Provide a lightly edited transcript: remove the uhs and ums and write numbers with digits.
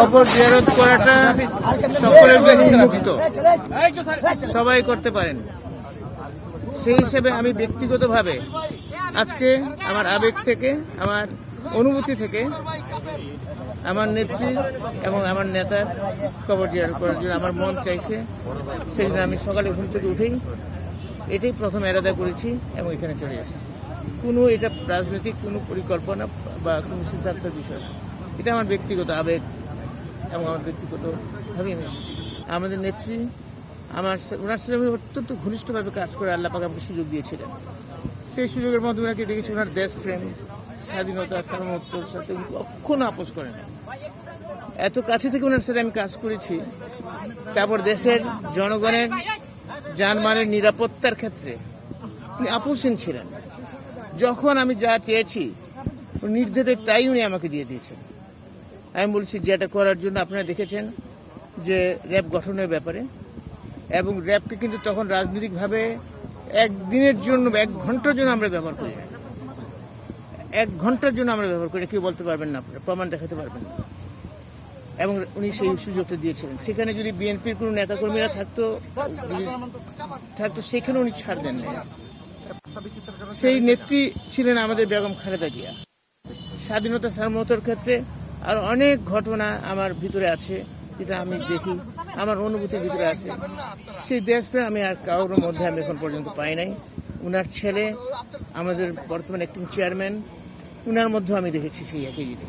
কবর জিয়ারত করাটা সকলের জন্য মুক্ত, সবাই করতে পারেন। সেই হিসেবে আমি ব্যক্তিগতভাবে আজকে আমার আবেগ থেকে, আমার অনুভূতি থেকে আমার নেত্রী এবং আমার নেতার কবর জিয়ারত করার জন্য আমার মন চাইছে। সেই জন্য আমি সকালে ঘুম থেকে উঠেই এটাই প্রথম এরাদা করেছি এবং এখানে চলে এসেছি। কোনো এটা রাজনৈতিক কোনো পরিকল্পনা বা কোনো সিদ্ধান্তের বিষয় না, এটা আমার ব্যক্তিগত আবেগ এবং আমার ব্যক্তিগতভাবেই আমি এসেছি। আমাদের নেত্রী ওনার সাথে আমি অত্যন্ত ঘনিষ্ঠভাবে কাজ করে আল্লাহ পাক আমাকে সুযোগ দিয়েছিলেন। সেই সুযোগের মধ্যে ওনাকে দেখেছি ওনার দেশপ্রেম, স্বাধীনতা, সার্বভৌমত্বের সাথে কখনো আপোষ করেন। এত কাছে থেকে ওনার সাথে আমি কাজ করেছি। তারপর দেশের জনগণের জানমালের নিরাপত্তার ক্ষেত্রে উনি আপোষহীন ছিলেন। যখন আমি যা চেয়েছি নির্দেশে তাই উনি আমাকে দিয়ে দিয়েছেন। আমি বলছি যেটা করার জন্য আপনারা দেখেছেন যে র্যাব গঠনের ব্যাপারে, এবং র্যাবকে কিন্তু তখন রাজনৈতিকভাবে একদিনের জন্য, 1 ঘন্টার জন্য আমরা ব্যবহার করি না। 1 ঘন্টার জন্য আমরা ব্যবহার করি, কেউ বলতে পারবেন না, আপনারা প্রমাণ দেখাতে পারবেন না। এবং উনি সেই সুযোগটা দিয়েছিলেন। সেখানে যদি বিএনপির কোনো নেতাকর্মীরা থাকতো সেখানে উনি ছাড় দেন না। সেই নেত্রী ছিলেন আমাদের বেগম খালেদা জিয়া। স্বাধীনতা সার্বভৌমত্বের ক্ষেত্রে আর অনেক ঘটনা আমার ভিতরে আছে, যেটা আমি দেখি, আমার অনুভূতির ভিতরে আছে। সেই দেশপ্রেম আমি আর কারোর মধ্যে আমি এখন পর্যন্ত পাই নাই। উনার ছেলে আমাদের বর্তমান অ্যাক্টিং চেয়ারম্যান, উনার মধ্যেও আমি দেখেছি সেই একই জিনিস।